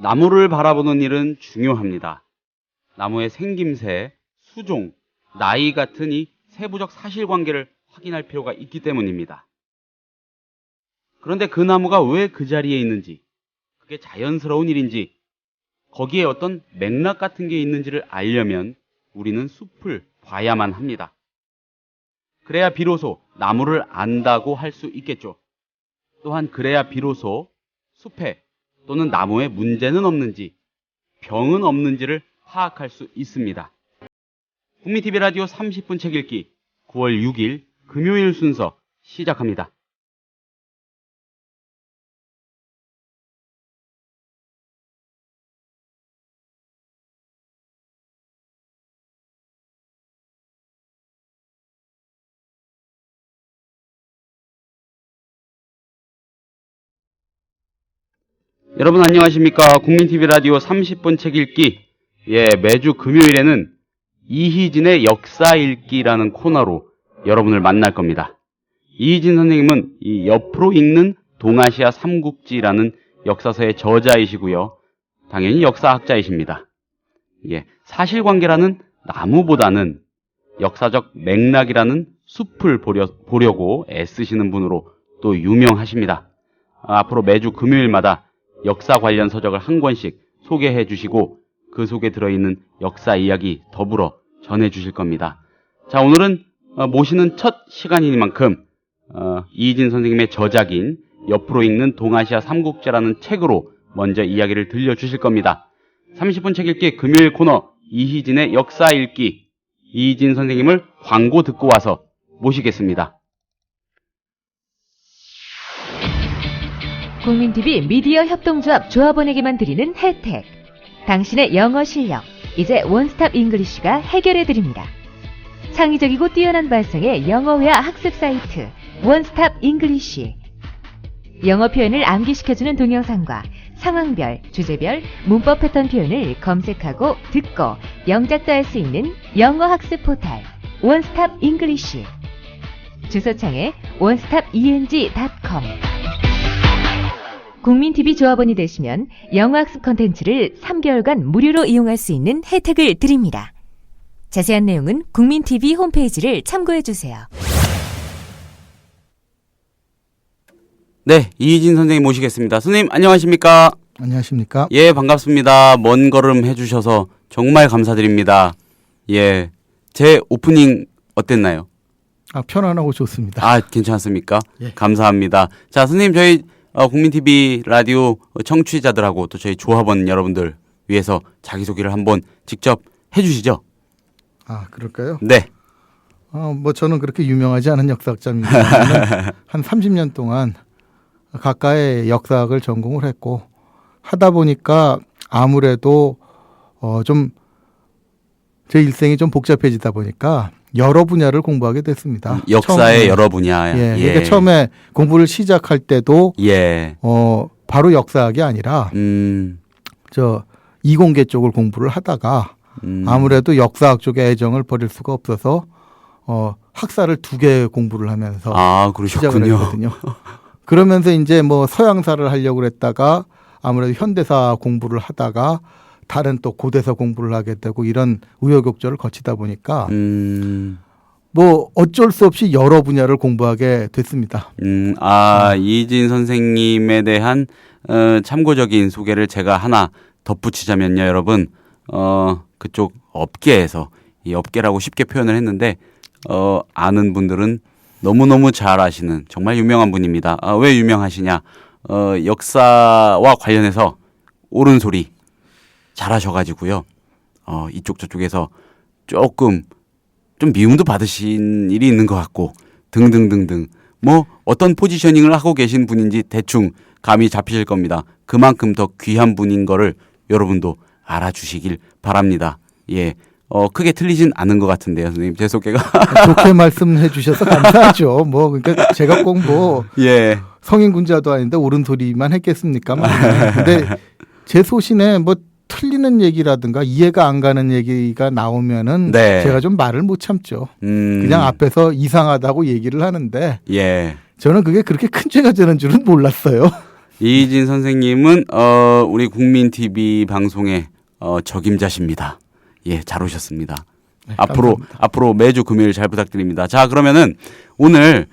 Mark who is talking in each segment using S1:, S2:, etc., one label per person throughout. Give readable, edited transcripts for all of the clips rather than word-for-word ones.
S1: 나무를 바라보는 일은 중요합니다. 나무의 생김새, 수종, 나이 같은 이 세부적 사실관계를 확인할 필요가 있기 때문입니다. 그런데 그 나무가 왜 그 자리에 있는지, 그게 자연스러운 일인지, 거기에 어떤 맥락 같은 게 있는지를 알려면 우리는 숲을 봐야만 합니다. 그래야 비로소 나무를 안다고 할 수 있겠죠. 또한 그래야 비로소 숲에 또는 나무에 문제는 없는지, 병은 없는지를 파악할 수 있습니다. 국민TV 라디오 30분 책 읽기 9월 6일 금요일 순서 시작합니다. 여러분 안녕하십니까? 국민TV 라디오 30분 책 읽기. 매주 금요일에는 이희진의 역사 읽기라는 코너로 여러분을 만날 겁니다. 이희진 선생님은 이 옆으로 읽는 동아시아 삼국지라는 역사서의 저자이시고요. 당연히 역사학자이십니다. 사실관계라는 나무보다는 역사적 맥락이라는 숲을 보려고 애쓰시는 분으로 또 유명하십니다. 앞으로 매주 금요일마다 역사 관련 서적을 한 권씩 소개해 주시고 그 속에 들어있는 역사 이야기 더불어 전해 주실 겁니다. 자, 오늘은 모시는 첫 시간이니만큼 이희진 선생님의 저작인 옆으로 읽는 동아시아 삼국지라는 책으로 먼저 이야기를 들려주실 겁니다. 30분 책 읽기 금요일 코너 이희진의 역사 읽기. 이희진 선생님을 광고 듣고 와서 모시겠습니다.
S2: 국민TV 미디어 협동조합 조합원에게만 드리는 혜택. 당신의 영어 실력, 이제 원스톱 잉글리쉬가 해결해드립니다. 창의적이고 뛰어난 발성의 영어회화 학습 사이트 원스톱 잉글리쉬. 영어 표현을 암기시켜주는 동영상과 상황별, 주제별, 문법 패턴 표현을 검색하고 듣고 영작도 할 수 있는 영어 학습 포탈 원스톱 잉글리쉬. 주소창에 onestopeng.com. 국민TV 조합원이 되시면 영어학습 콘텐츠를 3개월간 무료로 이용할 수 있는 혜택을 드립니다. 자세한 내용은 국민TV 홈페이지를 참고해주세요.
S1: 네, 이희진 선생님 모시겠습니다. 선생님 안녕하십니까?
S3: 안녕하십니까?
S1: 예, 반갑습니다. 먼 걸음 해주셔서 정말 감사드립니다. 제 오프닝 어땠나요?
S3: 편안하고 좋습니다.
S1: 괜찮습니까?
S3: 예.
S1: 감사합니다. 자, 선생님 저희 국민TV 라디오 청취자들하고 또 저희 조합원 여러분들 위해서 자기소개를 한번 직접 해주시죠.
S3: 그럴까요?
S1: 네.
S3: 저는 그렇게 유명하지 않은 역사학자입니다. 한 30년 동안 가까이 역사학을 전공을 했고 하다 보니까 아무래도 좀 제 일생이 좀 복잡해지다 보니까 여러 분야를 공부하게 됐습니다.
S1: 역사의 여러 분야.
S3: 그러니까 처음에 공부를 시작할 때도 바로 역사학이 아니라 이공계 쪽을 공부를 하다가 아무래도 역사학 쪽에 애정을 버릴 수가 없어서 학사를 2개 공부를 하면서 시작을 했거든요. 그러면서 이제 서양사를 하려고 그랬다가 아무래도 현대사 공부를 하다가 다른 또 고대사 공부를 하게 되고 이런 우여곡절을 거치다 보니까 어쩔 수 없이 여러 분야를 공부하게 됐습니다.
S1: 이희진 선생님에 대한 참고적인 소개를 제가 하나 덧붙이자면요, 여러분. 그쪽 업계에서, 이 업계라고 쉽게 표현을 했는데 아는 분들은 너무너무 잘 아시는 정말 유명한 분입니다. 왜 유명하시냐? 역사와 관련해서 옳은 소리 잘하셔가지고요. 이쪽 저쪽에서 조금 좀 미움도 받으신 일이 있는 것 같고 등등등등 어떤 포지셔닝을 하고 계신 분인지 대충 감이 잡히실 겁니다. 그만큼 더 귀한 분인 거를 여러분도 알아주시길 바랍니다. 크게 틀리진 않은 것 같은데요, 선생님. 제 소개가.
S3: 좋게 말씀해 주셔서 감사하죠. 그러니까 제가 꼭 성인 군자도 아닌데 옳은 소리만 했겠습니까? 근데 제 소신에 틀리는 얘기라든가 이해가 안 가는 얘기가 나오면은 제가 좀 말을 못 참죠. 그냥 앞에서 이상하다고 얘기를 하는데 저는 그게 그렇게 큰 죄가 되는 줄은 몰랐어요.
S1: 이진 선생님은 우리 국민 TV 방송의 적임자십니다. 예, 잘 오셨습니다.
S3: 네,
S1: 앞으로 매주 금요일 잘 부탁드립니다. 자, 그러면은 오늘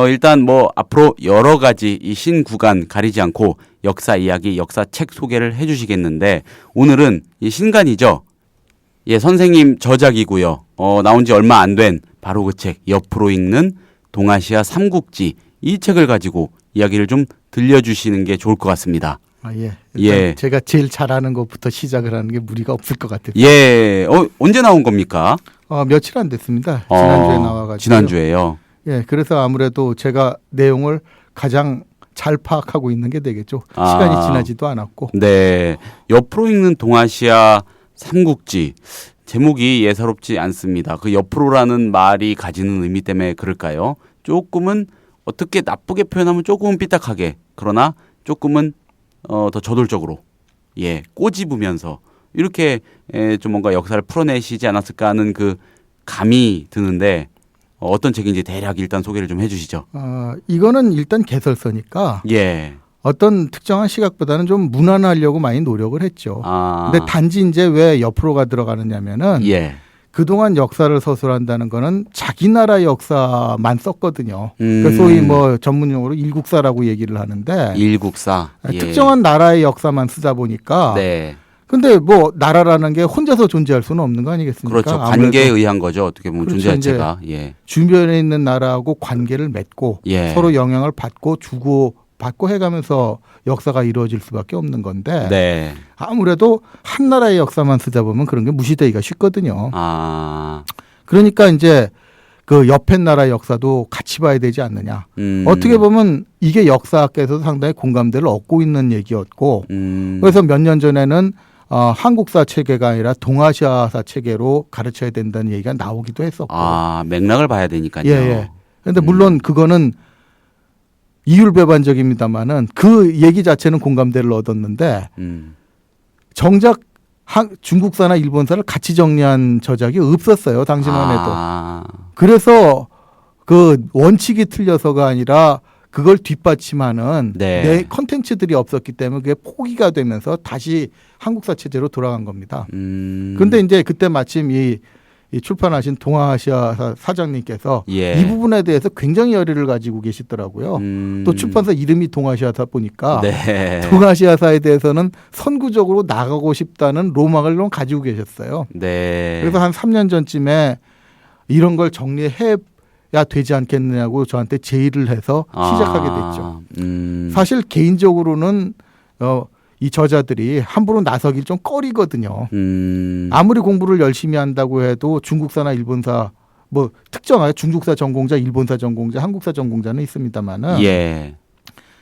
S1: 일단 뭐 앞으로 여러 가지 이 신구간 가리지 않고 역사 이야기, 역사책 소개를 해주시겠는데 오늘은 이 신간이죠. 예, 선생님 저작이고요. 나온 지 얼마 안 된 바로 그 책, 옆으로 읽는 동아시아 삼국지, 이 책을 가지고 이야기를 좀 들려주시는 게 좋을 것 같습니다.
S3: 아, 예.
S1: 예.
S3: 제가 제일 잘하는 것부터 시작을 하는 게 무리가 없을 것 같아요.
S1: 예. 언제 나온 겁니까?
S3: 며칠 안 됐습니다. 지난주에 나와가지고.
S1: 지난주에요.
S3: 예. 그래서 아무래도 제가 내용을 가장 잘 파악하고 있는 게 되겠죠. 시간이 지나지도 않았고.
S1: 네. 옆으로 읽는 동아시아 삼국지. 제목이 예사롭지 않습니다. 그 옆으로라는 말이 가지는 의미 때문에 그럴까요? 조금은 어떻게 나쁘게 표현하면 조금은 삐딱하게, 그러나 조금은 더 저돌적으로, 예, 꼬집으면서 이렇게 좀 뭔가 역사를 풀어내시지 않았을까 하는 그 감이 드는데 어떤 책인지 대략 일단 소개를 좀 해주시죠.
S3: 이거는 일단 개설서니까
S1: 예.
S3: 어떤 특정한 시각보다는 좀 무난하려고 많이 노력을 했죠. 근데 단지 이제 왜 옆으로가 들어가느냐면은
S1: 예.
S3: 그동안 역사를 서술한다는 거는 자기 나라 역사만 썼거든요. 그러니까 소위 뭐 전문 용어로 일국사라고 얘기를 하는데
S1: 일국사. 예.
S3: 특정한 나라의 역사만 쓰다 보니까
S1: 네.
S3: 근데 뭐 나라라는 게 혼자서 존재할 수는 없는 거 아니겠습니까?
S1: 그렇죠. 관계에 의한 거죠. 어떻게 보면
S3: 그렇죠.
S1: 존재 자체가. 예.
S3: 주변에 있는 나라하고 관계를 맺고
S1: 예.
S3: 서로 영향을 받고 주고 받고 해가면서 역사가 이루어질 수밖에 없는 건데
S1: 네.
S3: 아무래도 한 나라의 역사만 쓰다 보면 그런 게 무시되기가 쉽거든요. 그러니까 이제 그 옆에 나라의 역사도 같이 봐야 되지 않느냐. 어떻게 보면 이게 역사학계에서도 상당히 공감대를 얻고 있는 얘기였고 그래서 몇 년 전에는 한국사 체계가 아니라 동아시아사 체계로 가르쳐야 된다는 얘기가 나오기도 했었고.
S1: 맥락을 봐야 되니까요.
S3: 예. 그런데 물론 그거는 이율배반적입니다만은 그 얘기 자체는 공감대를 얻었는데 정작 중국사나 일본사를 같이 정리한 저작이 없었어요. 당시만 해도. 그래서 그 원칙이 틀려서가 아니라 그걸 뒷받침하는 내 컨텐츠들이 없었기 때문에 그게 포기가 되면서 다시 한국사 체제로 돌아간 겁니다. 그런데 이제 그때 마침 이 출판하신 동아시아 사장님께서 이 부분에 대해서 굉장히 열의를 가지고 계시더라고요. 또 출판사 이름이 동아시아사 보니까 동아시아사에 대해서는 선구적으로 나가고 싶다는 로망을 좀 가지고 계셨어요. 그래서 한 3년 전쯤에 이런 걸 정리해야 되지 않겠느냐고 저한테 제의를 해서 시작하게 됐죠. 사실 개인적으로는 이 저자들이 함부로 나서길 좀 꺼리거든요. 아무리 공부를 열심히 한다고 해도 중국사나 일본사 뭐 특정하게 중국사 전공자, 일본사 전공자, 한국사 전공자는 있습니다만은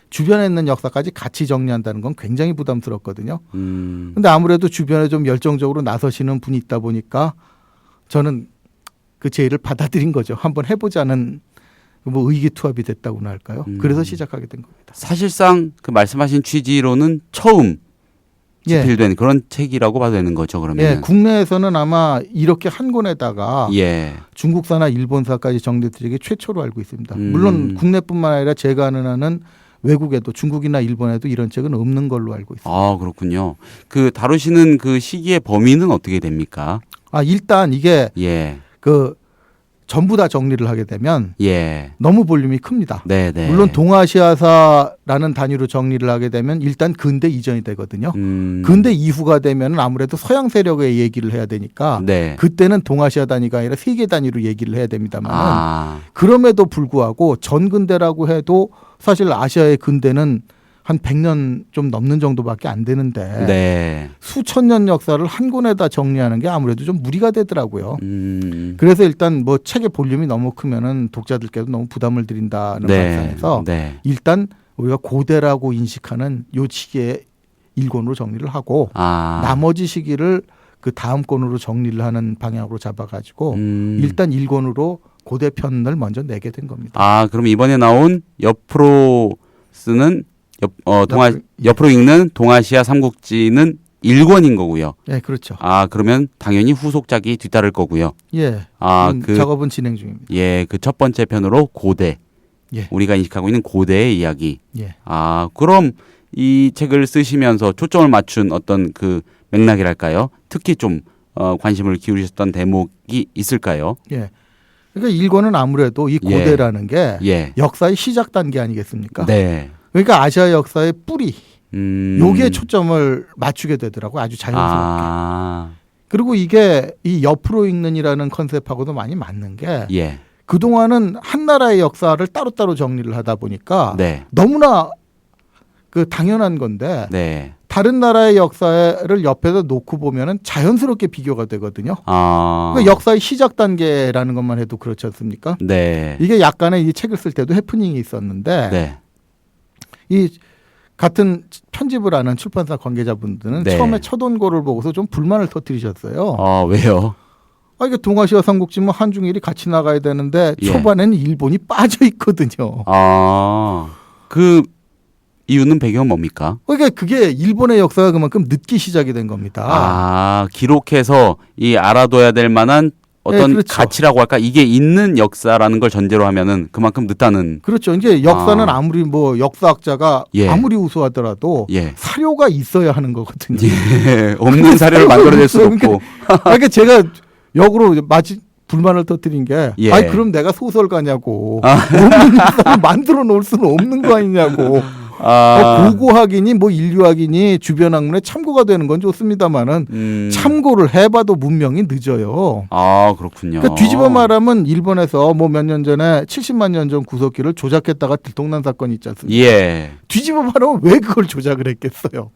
S3: 주변에 있는 역사까지 같이 정리한다는 건 굉장히 부담스럽거든요. 근데 아무래도 주변에 좀 열정적으로 나서시는 분이 있다 보니까 저는 그 제의를 받아들인 거죠. 한번 해보자는 뭐 의기투합이 됐다고나 할까요? 그래서 시작하게 된 겁니다.
S1: 사실상 그 말씀하신 취지로는 처음 집필된 그런 책이라고 봐도 되는 거죠. 그러면
S3: 국내에서는 아마 이렇게 한 권에다가 중국사나 일본사까지 정리된 게 최초로 알고 있습니다. 물론 국내뿐만 아니라 제가 아는 한은 외국에도 중국이나 일본에도 이런 책은 없는 걸로 알고 있습니다.
S1: 그렇군요. 그 다루시는 그 시기의 범위는 어떻게 됩니까?
S3: 일단 이게 그 전부 다 정리를 하게 되면 너무 볼륨이 큽니다. 물론 동아시아사라는 단위로 정리를 하게 되면 일단 근대 이전이 되거든요. 근대 이후가 되면 아무래도 서양 세력의 얘기를 해야 되니까 그때는 동아시아 단위가 아니라 세계 단위로 얘기를 해야 됩니다만 그럼에도 불구하고 전근대라고 해도 사실 아시아의 근대는 한 100년 좀 넘는 정도밖에 안 되는데 수천 년 역사를 한 권에다 정리하는 게 아무래도 좀 무리가 되더라고요. 그래서 일단 뭐 책의 볼륨이 너무 크면은 독자들께도 너무 부담을 드린다는 발상에서 일단 우리가 고대라고 인식하는 요 시기에 1권으로 정리를 하고 나머지 시기를 그 다음 권으로 정리를 하는 방향으로 잡아가지고 일단 1권으로 고대 편을 먼저 내게 된 겁니다.
S1: 그럼 이번에 나온 옆으로 쓰는 옆으로 읽는 동아시아 삼국지는 1권인 거고요.
S3: 그렇죠.
S1: 그러면 당연히 후속작이 뒤따를 거고요.
S3: 그 작업은 진행 중입니다.
S1: 그 첫 번째 편으로 고대. 우리가 인식하고 있는 고대의 이야기. 그럼 이 책을 쓰시면서 초점을 맞춘 어떤 그 맥락이랄까요? 특히 좀 관심을 기울이셨던 대목이 있을까요?
S3: 예. 그러니까 일본은 아무래도 이 고대라는 게 역사의 시작 단계 아니겠습니까?
S1: 네.
S3: 그러니까 아시아 역사의 뿌리, 요게 초점을 맞추게 되더라고요. 아주 자연스럽게. 그리고 이게 이 옆으로 읽는이라는 컨셉하고도 많이 맞는 게 그동안은 한 나라의 역사를 따로따로 정리를 하다 보니까 너무나 그 당연한 건데 다른 나라의 역사를 옆에서 놓고 보면은 자연스럽게 비교가 되거든요. 그러니까 역사의 시작 단계라는 것만 해도 그렇지 않습니까? 이게 약간의 이 책을 쓸 때도 해프닝이 있었는데 이 같은 편집을 하는 출판사 관계자분들은 처음에 첫 원고를 보고서 좀 불만을 터뜨리셨어요.
S1: 왜요?
S3: 이게 동아시아 삼국지 뭐 한중일이 같이 나가야 되는데 초반에는 일본이 빠져 있거든요.
S1: 그 이유는 배경은 뭡니까?
S3: 그러니까 그게 일본의 역사가 그만큼 늦게 시작이 된 겁니다.
S1: 기록해서 이 알아둬야 될 만한 어떤 가치라고 할까? 이게 있는 역사라는 걸 전제로 하면은 그만큼 늦다는.
S3: 그렇죠. 이제 역사는 아무리 뭐 역사학자가 아무리 우수하더라도 사료가 있어야 하는 거거든요.
S1: 없는 사료를 만들어낼 수도 없고.
S3: 그러니까 제가 역으로 불만을 터뜨린 게, 그럼 내가 소설가냐고. 없는 역사를 만들어 놓을 수는 없는 거 아니냐고. 고고학이니 뭐 인류학이니 주변 학문에 참고가 되는 건 좋습니다만은 참고를 해봐도 문명이 늦어요.
S1: 그렇군요.
S3: 그러니까 뒤집어 말하면 일본에서 뭐 몇 년 전에 70만 년 전 구석기를 조작했다가 들통난 사건이 있지 않습니까? 뒤집어 말하면 왜 그걸 조작을 했겠어요?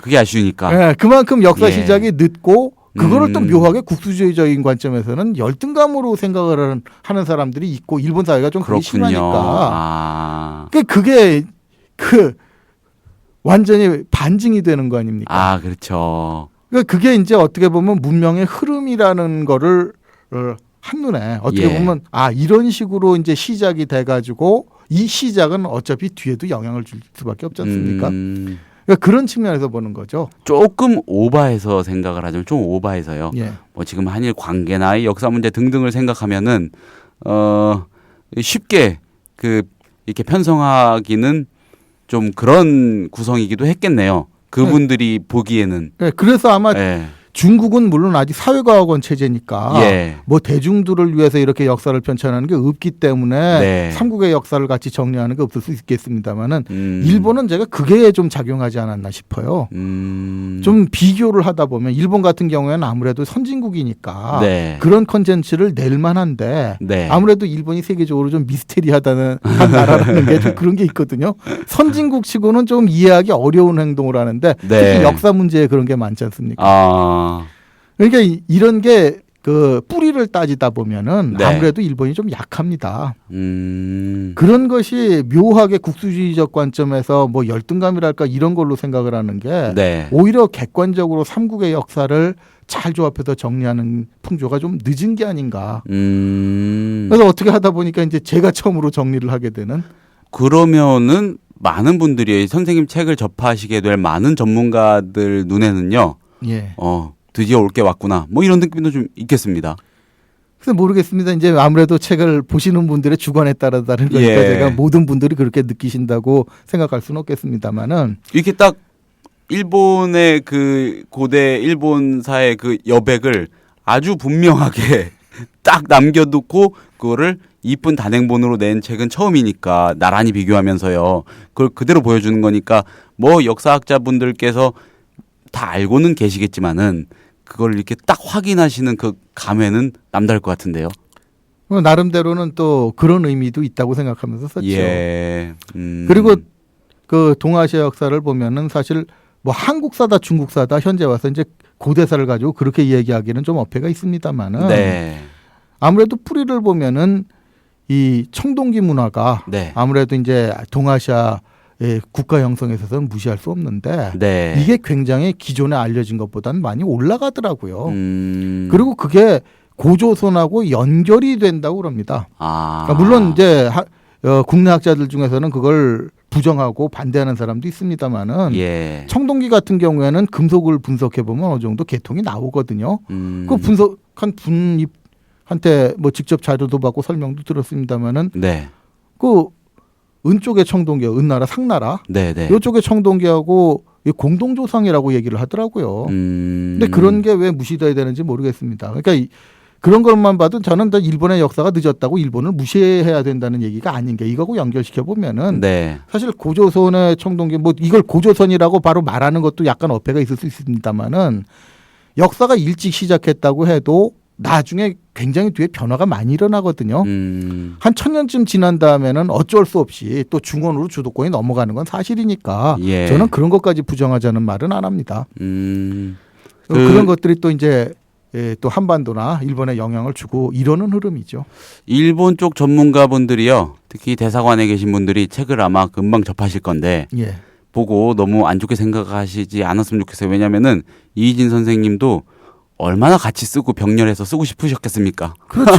S1: 그게 아쉬우니까.
S3: 그만큼 역사 시작이 늦고 그거를 또 묘하게 국수주의적인 관점에서는 열등감으로 생각을 하는 사람들이 있고 일본 사회가 좀 그게 심하니까. 그게 완전히 반증이 되는 거 아닙니까?
S1: 그렇죠.
S3: 그게 이제 어떻게 보면 문명의 흐름이라는 거를 한눈에 어떻게 보면 이런 식으로 이제 시작이 돼가지고 이 시작은 어차피 뒤에도 영향을 줄 수밖에 없지 않습니까? 그러니까 그런 측면에서 보는 거죠.
S1: 조금 오버해서 생각을 하자면 좀 오버해서요. 뭐 지금 한일 관계나 역사 문제 등등을 생각하면은 쉽게 이렇게 편성하기는 좀 그런 구성이기도 했겠네요. 그분들이 보기에는.
S3: 그래서 아마 중국은 물론 아직 사회과학원 체제니까 뭐 대중들을 위해서 이렇게 역사를 편찬하는 게 없기 때문에 삼국의 역사를 같이 정리하는 게 없을 수 있겠습니다만은 일본은 제가 그게 좀 작용하지 않았나 싶어요. 좀 비교를 하다 보면 일본 같은 경우에는 아무래도 선진국이니까 그런 컨텐츠를 낼 만한데 아무래도 일본이 세계적으로 좀 미스테리하다는 한 나라라는 게 좀 그런 게 있거든요. 선진국치고는 좀 이해하기 어려운 행동을 하는데 특히 역사 문제에 그런 게 많지 않습니까? 그러니까 이런 게 그 뿌리를 따지다 보면은 아무래도 일본이 좀 약합니다. 그런 것이 묘하게 국수주의적 관점에서 뭐 열등감이랄까 이런 걸로 생각을 하는 게 오히려 객관적으로 삼국의 역사를 잘 조합해서 정리하는 풍조가 좀 늦은 게 아닌가. 그래서 어떻게 하다 보니까 이제 제가 처음으로 정리를 하게 되는.
S1: 그러면은 많은 분들이 선생님 책을 접하시게 될 많은 전문가들 눈에는요. 드디어 올 게 왔구나. 뭐 이런 느낌도 좀 있겠습니다.
S3: 그래서 모르겠습니다. 이제 아무래도 책을 보시는 분들의 주관에 따라 다른 거니까 제가 모든 분들이 그렇게 느끼신다고 생각할 수는 없겠습니다만은
S1: 이렇게 딱 일본의 그 고대 일본사의 그 여백을 아주 분명하게 딱 남겨두고 그거를 이쁜 단행본으로 낸 책은 처음이니까 나란히 비교하면서요. 그걸 그대로 보여주는 거니까 뭐 역사학자분들께서 다 알고는 계시겠지만은 그걸 이렇게 딱 확인하시는 그 감회는 남다를 것 같은데요.
S3: 나름대로는 또 그런 의미도 있다고 생각하면서 썼죠. 그리고 그 동아시아 역사를 보면은 사실 뭐 한국사다 중국사다 현재 와서 이제 고대사를 가지고 그렇게 이야기하기는 좀 어폐가 있습니다만은 아무래도 뿌리를 보면은 이 청동기 문화가 아무래도 이제 동아시아 국가 형성에 있어서는 무시할 수 없는데 이게 굉장히 기존에 알려진 것보다는 많이 올라가더라고요. 그리고 그게 고조선하고 연결이 된다고 그럽니다. 그러니까 물론 이제 국내 학자들 중에서는 그걸 부정하고 반대하는 사람도 있습니다만은 청동기 같은 경우에는 금속을 분석해 보면 어느 정도 개통이 나오거든요. 그 분석한 분한테 뭐 직접 자료도 받고 설명도 들었습니다만은 그 은쪽의 청동기, 은나라, 상나라
S1: 네네.
S3: 이쪽의 청동기하고 공동조상이라고 얘기를 하더라고요. 근데 그런 게 왜 무시돼야 되는지 모르겠습니다. 그러니까 그런 것만 봐도 저는 일본의 역사가 늦었다고 일본을 무시해야 된다는 얘기가 아닌 게 이거하고 연결시켜 보면은
S1: 네.
S3: 사실 고조선의 청동기 뭐 이걸 고조선이라고 바로 말하는 것도 약간 어폐가 있을 수 있습니다만은 역사가 일찍 시작했다고 해도 나중에 굉장히 뒤에 변화가 많이 일어나거든요. 한 1000년쯤 지난 다음에는 어쩔 수 없이 또 중원으로 주도권이 넘어가는 건 사실이니까
S1: 예.
S3: 저는 그런 것까지 부정하자는 말은 안 합니다. 그런 것들이 또 이제 또 한반도나 일본에 영향을 주고 이러는 흐름이죠.
S1: 일본 쪽 전문가분들이요. 특히 대사관에 계신 분들이 책을 아마 금방 접하실 건데
S3: 예.
S1: 보고 너무 안 좋게 생각하시지 않았으면 좋겠어요. 왜냐하면은 이희진 선생님도 얼마나 같이 쓰고 병렬해서 쓰고 싶으셨겠습니까?
S3: 그렇죠.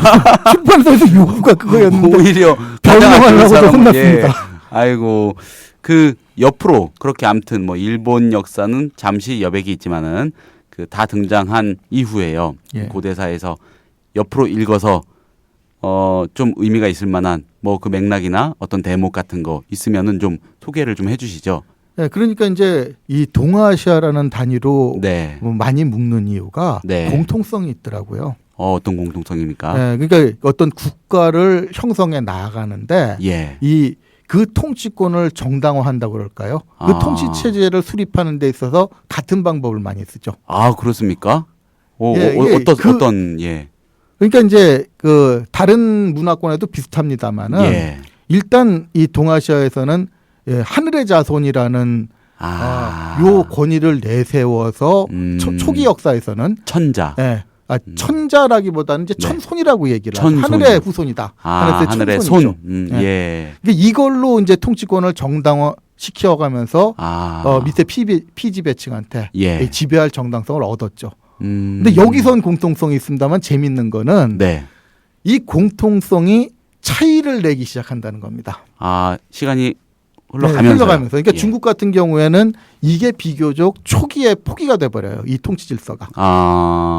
S3: 출판사에서 요구가 그거였는데
S1: 오히려
S3: 변명하려고도 혼났습니다.
S1: 예. 아이고 그 옆으로 그렇게 아무튼 뭐 일본 역사는 잠시 여백이 있지만은 그 다 등장한 이후에요.
S3: 예.
S1: 고대사에서 옆으로 읽어서 좀 의미가 있을 만한 뭐 그 맥락이나 어떤 대목 같은 거 있으면은 좀 소개를 좀 해주시죠.
S3: 네, 그러니까 이제 이 동아시아라는 단위로
S1: 네.
S3: 많이 묶는 이유가
S1: 네.
S3: 공통성이 있더라고요.
S1: 어떤 공통성입니까?
S3: 네, 그러니까 어떤 국가를 형성해 나아가는데
S1: 예.
S3: 그 통치권을 정당화한다고 그럴까요? 그 통치 체제를 수립하는 데 있어서 같은 방법을 많이 쓰죠.
S1: 아, 그렇습니까?
S3: 예,
S1: 어떤 예.
S3: 그러니까 이제 그 다른 문화권에도 비슷합니다만은
S1: 예.
S3: 일단 이 동아시아에서는 하늘의 자손이라는 요 권위를 내세워서 초기 역사에서는
S1: 천자.
S3: 천자라기보다는 이제
S1: 네.
S3: 천손이라고 얘기를 하죠.
S1: 천손.
S3: 하늘의 후손이다.
S1: 하늘의
S3: 천손이죠.
S1: 손.
S3: 예.
S1: 예.
S3: 그러니까 이걸로 이제 통치권을 정당화 시켜가면서 밑에 피지배층한테
S1: 예.
S3: 지배할 정당성을 얻었죠. 근데 여기선 공통성이 있습니다만 재밌는 거는
S1: 네.
S3: 이 공통성이 차이를 내기 시작한다는 겁니다.
S1: 시간이
S3: 네,
S1: 흘러가면서.
S3: 그러니까
S1: 예.
S3: 중국 같은 경우에는 이게 비교적 초기에 포기가 돼버려요. 이 통치 질서가.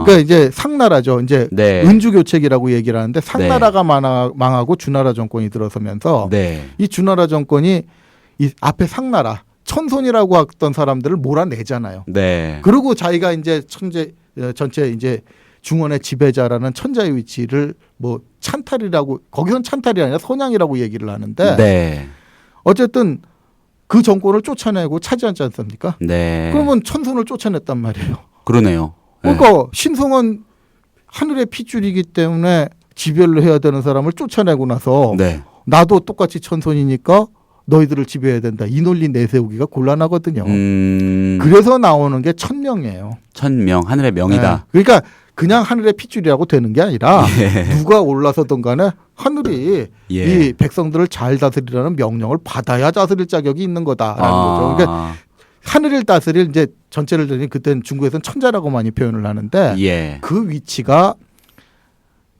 S3: 그러니까 이제 상나라죠. 이제
S1: 네.
S3: 은주교책이라고 얘기를 하는데 상나라가 망하고 주나라 정권이 들어서면서
S1: 네.
S3: 이 주나라 정권이 이 앞에 상나라 천손이라고 했던 사람들을 몰아내잖아요.
S1: 네.
S3: 그리고 자기가 이제 전체 이제 중원의 지배자라는 천자의 위치를 뭐 찬탈이라고 거기선 찬탈이 아니라 선양이라고 얘기를 하는데
S1: 네.
S3: 어쨌든 그 정권을 쫓아내고 차지하지 않습니까?
S1: 네.
S3: 그러면 천손을 쫓아냈단 말이에요.
S1: 그러네요.
S3: 그러니까 신성은 하늘의 핏줄이기 때문에 지배를 해야 되는 사람을 쫓아내고 나서
S1: 네.
S3: 나도 똑같이 천손이니까 너희들을 지배해야 된다. 이 논리 내세우기가 곤란하거든요. 그래서 나오는 게 천명이에요.
S1: 천명, 하늘의 명이다.
S3: 네. 그러니까 그냥 하늘의 핏줄이라고 되는 게 아니라 누가 올라서든 간에 하늘이 이 백성들을 잘 다스리라는 명령을 받아야 다스릴 자격이 있는 거다라는 거죠. 그러니까 하늘을 다스릴 이제 전체를 들으니 그때는 중국에서는 천자라고 많이 표현을 하는데 그 위치가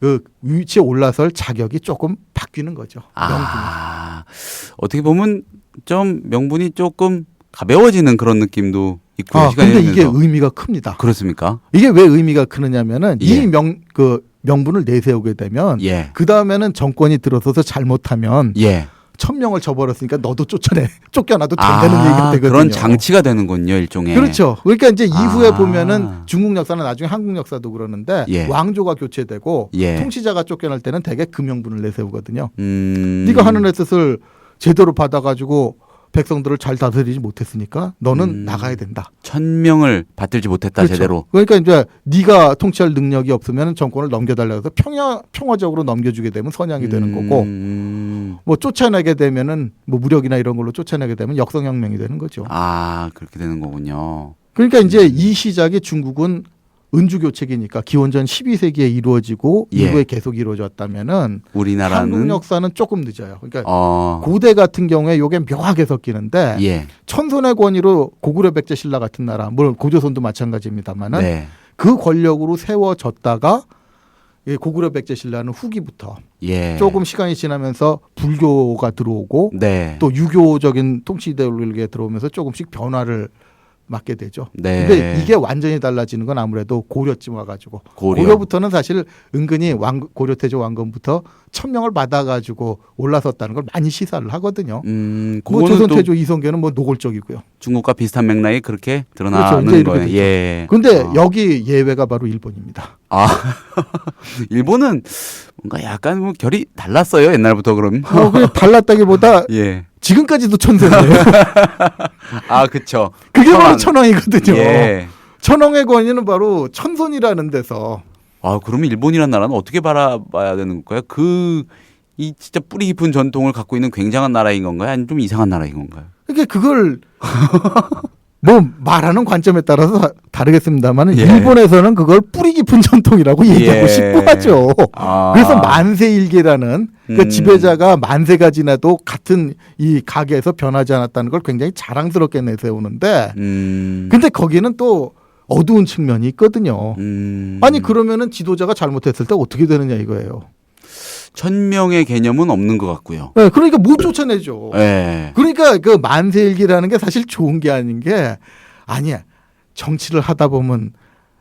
S3: 그 위치에 올라설 자격이 조금 바뀌는 거죠.
S1: 어떻게 보면 좀 명분이 조금 가벼워지는 그런 느낌도 있고요.
S3: 근데 이게 의미가 큽니다.
S1: 그렇습니까?
S3: 이게 왜 의미가 크느냐면은 이 명분을 내세우게 되면 그 다음에는 정권이 들어서서 잘못하면 천명을 저버렸으니까 너도 쫓겨나도 된다는 얘기가 되거든요.
S1: 그런 장치가 되는군요, 일종의.
S3: 그렇죠. 그러니까 이제 이후에 보면은 중국 역사는 나중에 한국 역사도 그러는데 왕조가 교체되고 통치자가 쫓겨날 때는 대개 그 명분을 내세우거든요. 네가 하늘의 뜻을 제대로 받아가지고 백성들을 잘 다스리지 못했으니까 너는 나가야 된다.
S1: 천명을 받들지 못했다.
S3: 그렇죠.
S1: 제대로.
S3: 그러니까 이제 네가 통치할 능력이 없으면 정권을 넘겨달라고 해서 평화적으로 넘겨주게 되면 선양이 되는 거고 뭐 쫓아내게 되면은 뭐 무력이나 이런 걸로 쫓아내게 되면 역성혁명이 되는 거죠.
S1: 그렇게 되는 거군요.
S3: 그러니까 이제 이 시작이 중국은 은주교책이니까 기원전 12세기에 이루어지고 이후에 계속 이루어졌다면은
S1: 우리나라는
S3: 한국 역사는 조금 늦어요. 그러니까 고대 같은 경우에 이게 묘하게 섞이는데 천손의 권위로 고구려 백제 신라 같은 나라, 물론 고조선도 마찬가지입니다만은 그 권력으로 세워졌다가 고구려 백제 신라는 후기부터 조금 시간이 지나면서 불교가 들어오고 또 유교적인 통치 이데올로기에 들어오면서 조금씩 변화를 맞게 되죠.
S1: 네.
S3: 근데 이게 완전히 달라지는 건 아무래도 고려쯤 와가지고 고려부터는 사실 은근히 고려태조 왕건부터 천명을 받아가지고 올라섰다는 걸 많이 시사를 하거든요. 뭐 조선태조 이성계는 뭐 노골적이고요.
S1: 중국과 비슷한 맥락이 그렇게 드러나는
S3: 그렇죠.
S1: 거예요. 예.
S3: 그런데 여기 예외가 바로 일본입니다.
S1: 아, 일본은 뭔가 약간 뭐 결이 달랐어요. 옛날부터 그럼.
S3: 그냥 달랐다기보다
S1: 예.
S3: 지금까지도 천세네요.
S1: 아, 그쵸.
S3: 그게 바로 천황이거든요.
S1: 예.
S3: 천황의 권위는 바로 천손이라는 데서.
S1: 아, 그러면 일본이라는 나라는 어떻게 바라봐야 되는 건가요? 이 진짜 뿌리 깊은 전통을 갖고 있는 굉장한 나라인 건가요? 아니면 좀 이상한 나라인 건가요?
S3: 그러니까 그걸 뭐 말하는 관점에 따라서 다르겠습니다만
S1: 예.
S3: 일본에서는 그걸 뿌리 깊은 전통이라고 얘기하고
S1: 예.
S3: 싶고 하죠.
S1: 아.
S3: 그래서 만세일기라는 그 지배자가 만세가 지나도 같은 이 가게에서 변하지 않았다는 걸 굉장히 자랑스럽게 내세우는데 근데 거기는 또 어두운 측면이 있거든요. 아니 그러면은 지도자가 잘못했을 때 어떻게 되느냐 이거예요.
S1: 천명의 개념은 없는 것 같고요.
S3: 네, 그러니까 못 쫓아내죠.
S1: 네.
S3: 그러니까 그 만세일기라는 게 사실 좋은 게 아닌 게 아니야. 정치를 하다 보면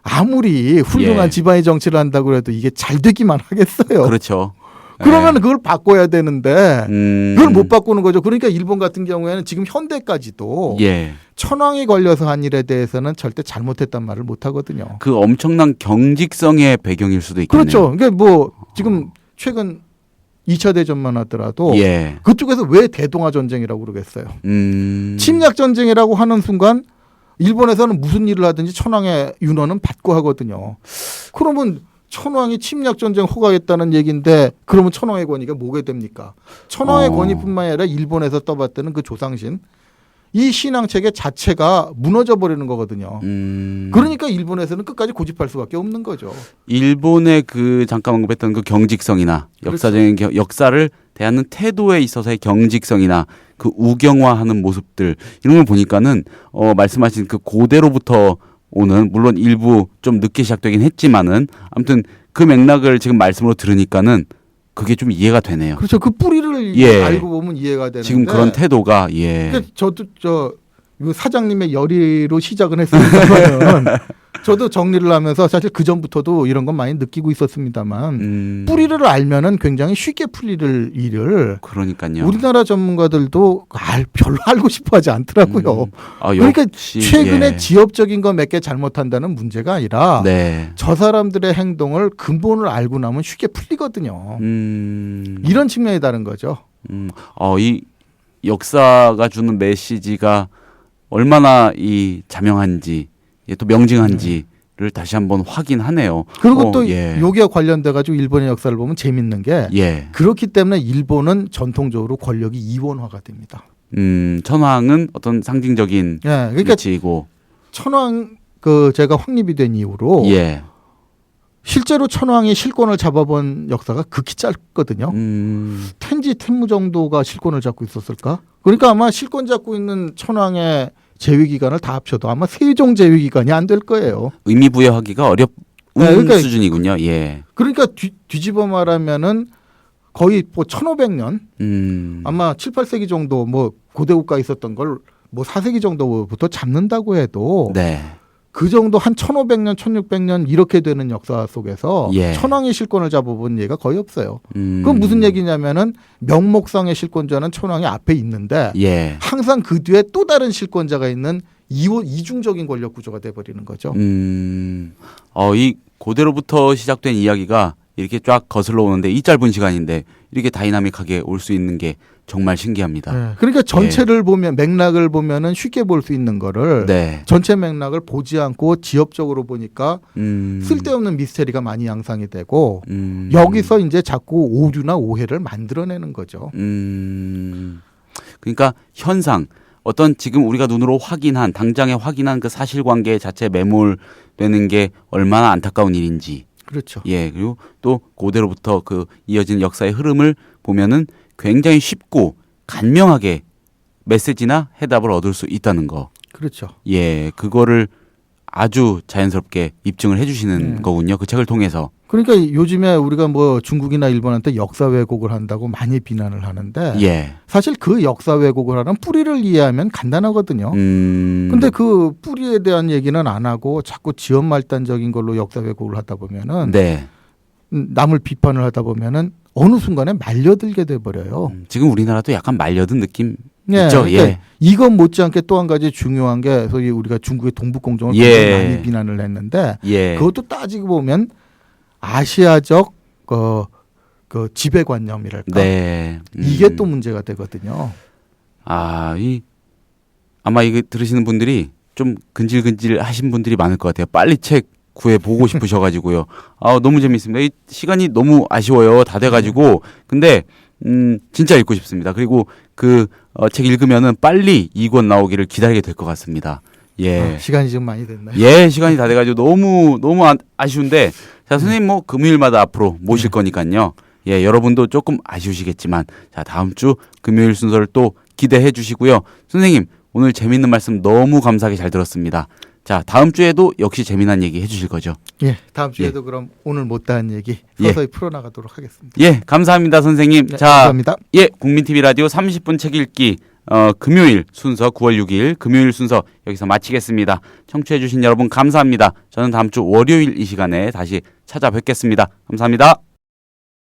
S3: 아무리 훌륭한
S1: 예.
S3: 집안의 정치를 한다고 해도 이게 잘 되기만 하겠어요.
S1: 그렇죠.
S3: 그러면
S1: 예.
S3: 그걸 바꿔야 되는데 그걸 못 바꾸는 거죠. 그러니까 일본 같은 경우에는 지금 현대까지도
S1: 예.
S3: 천황이 걸려서 한 일에 대해서는 절대 잘못했단 말을 못 하거든요.
S1: 그 엄청난 경직성의 배경일 수도 있겠네요.
S3: 그렇죠. 그러니까 뭐 지금 최근 2차 대전만 하더라도
S1: 예.
S3: 그쪽에서 왜 대동아 전쟁이라고 그러겠어요. 침략 전쟁이라고 하는 순간 일본에서는 무슨 일을 하든지 천황의 윤허는 받고 하거든요. 그러면 천황이 침략 전쟁 허가했다는 얘기인데 그러면 천황의 권위가 뭐게 됩니까? 천황의 권위뿐만 아니라 일본에서 떠받드는 그 조상신 이 신앙 체계 자체가 무너져 버리는 거거든요. 그러니까 일본에서는 끝까지 고집할 수밖에 없는 거죠.
S1: 일본의 그 잠깐 언급했던 그 경직성이나 역사적인 역사를 대하는 태도에 있어서의 경직성이나 그 우경화하는 모습들 이런 걸 보니까는 말씀하신 그 고대로부터 오는 물론 일부 좀 늦게 시작되긴 했지만은 아무튼 그 맥락을 지금 말씀으로 들으니까는 그게 좀 이해가 되네요.
S3: 그렇죠. 그 뿌리를
S1: 예.
S3: 알고 보면 이해가 되는데
S1: 지금 그런 태도가 예.
S3: 그러니까 저도 사장님의 열의로 시작은 했습니다만 저도 정리를 하면서 사실 그 전부터도 이런 건 많이 느끼고 있었습니다만 뿌리를 알면은 굉장히 쉽게 풀릴 일을
S1: 그러니까요.
S3: 우리나라 전문가들도 별로 알고 싶어하지 않더라고요. 그러니까
S1: 역시,
S3: 최근에
S1: 예.
S3: 지엽적인 거 몇 개 잘못한다는 문제가 아니라
S1: 네.
S3: 저 사람들의 행동을 근본을 알고 나면 쉽게 풀리거든요. 이런 측면이 다른 거죠.
S1: 이 역사가 주는 메시지가 얼마나 이 자명한지 또 명징한지를 다시 한번 확인하네요.
S3: 그리고 또
S1: 예.
S3: 여기와 관련돼 가지고 일본의 역사를 보면 재밌는 게
S1: 예.
S3: 그렇기 때문에 일본은 전통적으로 권력이 이원화가 됩니다.
S1: 천황은 어떤 상징적인
S3: 예, 그러니까
S1: 위치이고
S3: 천황 제가 확립이 된 이후로
S1: 예.
S3: 실제로 천황이 실권을 잡아본 역사가 극히 짧거든요. 텐지 텐무 정도가 실권을 잡고 있었을까? 그러니까 아마 실권 잡고 있는 천황의 재위 기간을 다 합쳐도 아마 세종 재위 기간이 안 될 거예요.
S1: 의미 부여하기가 어려운
S3: 네, 그러니까
S1: 수준이군요. 예.
S3: 그러니까 뒤집어 말하면은 거의 뭐 1500년 아마 7, 8세기 정도 뭐 고대 국가에 있었던 걸 뭐 4세기 정도부터 잡는다고 해도
S1: 네.
S3: 그 정도 한 1500년, 1600년 이렇게 되는 역사 속에서
S1: 예.
S3: 천황의 실권을 잡아본 예가 거의 없어요. 그건 무슨 얘기냐면은 명목상의 실권자는 천황이 앞에 있는데
S1: 예.
S3: 항상 그 뒤에 또 다른 실권자가 있는 이중적인 권력 구조가 돼버리는 거죠.
S1: 이 고대로부터 시작된 이야기가 이렇게 쫙 거슬러 오는데 이 짧은 시간인데 이렇게 다이나믹하게 올 수 있는 게 정말 신기합니다.
S3: 네. 그러니까 전체를 보면 맥락을 보면은 쉽게 볼 수 있는 거를
S1: 네.
S3: 전체 맥락을 보지 않고 지엽적으로 보니까 쓸데없는 미스테리가 많이 양상이 되고 여기서 이제 자꾸 오류나 오해를 만들어내는 거죠.
S1: 그러니까 현상 어떤 지금 우리가 눈으로 확인한 당장에 확인한 그 사실관계 자체 매몰되는 게 얼마나 안타까운 일인지.
S3: 그렇죠.
S1: 예, 그리고 또 고대로부터 그 이어진 역사의 흐름을 보면은 굉장히 쉽고 간명하게 메시지나 해답을 얻을 수 있다는 거.
S3: 그렇죠.
S1: 예, 그거를 아주 자연스럽게 입증을 해주시는 거군요. 그 책을 통해서.
S3: 그러니까 요즘에 우리가 뭐 중국이나 일본한테 역사 왜곡을 한다고 많이 비난을 하는데
S1: 예.
S3: 사실 그 역사 왜곡을 하는 뿌리를 이해하면 간단하거든요. 근데 그 뿌리에 대한 얘기는 안 하고 자꾸 지연말단적인 걸로 역사 왜곡을 하다 보면은
S1: 네.
S3: 남을 비판을 하다 보면은 어느 순간에 말려들게 돼 버려요.
S1: 지금 우리나라도 약간 말려든 느낌
S3: 예,
S1: 있죠.
S3: 그러니까
S1: 예.
S3: 이것 못지않게 또 한 가지 중요한 게 소위 우리가 중국의 동북공정을
S1: 예.
S3: 굉장히 많이 비난을 했는데
S1: 예.
S3: 그것도 따지고 보면 아시아적 그 지배관념이랄까
S1: 네.
S3: 이게 또 문제가 되거든요.
S1: 아마 이거 들으시는 분들이 좀 근질근질 하신 분들이 많을 것 같아요. 빨리 책 구해 보고 싶으셔가지고요. 너무 재밌습니다. 이 시간이 너무 아쉬워요. 다 돼가지고. 근데, 진짜 읽고 싶습니다. 그리고 그, 책 읽으면은 빨리 2권 나오기를 기다리게 될 것 같습니다. 예.
S3: 시간이 좀 많이 됐나요?
S1: 예, 시간이 다 돼가지고 너무 아쉬운데, 자, 선생님 뭐 금요일마다 앞으로 모실 거니까요. 예, 여러분도 조금 아쉬우시겠지만, 자, 다음 주 금요일 순서를 또 기대해 주시고요. 선생님, 오늘 재밌는 말씀 너무 감사하게 잘 들었습니다. 자, 다음 주에도 역시 재미난 얘기 해주실 거죠?
S3: 예, 다음 주에도 그럼 오늘 못다한 얘기 서서히 풀어나가도록 하겠습니다.
S1: 예, 감사합니다, 선생님.
S3: 네,
S1: 자,
S3: 감사합니다.
S1: 예, 국민TV 라디오 30분 책 읽기 금요일 순서 9월 6일 금요일 순서 여기서 마치겠습니다. 청취해주신 여러분 감사합니다. 저는 다음 주 월요일 이 시간에 다시 찾아뵙겠습니다. 감사합니다.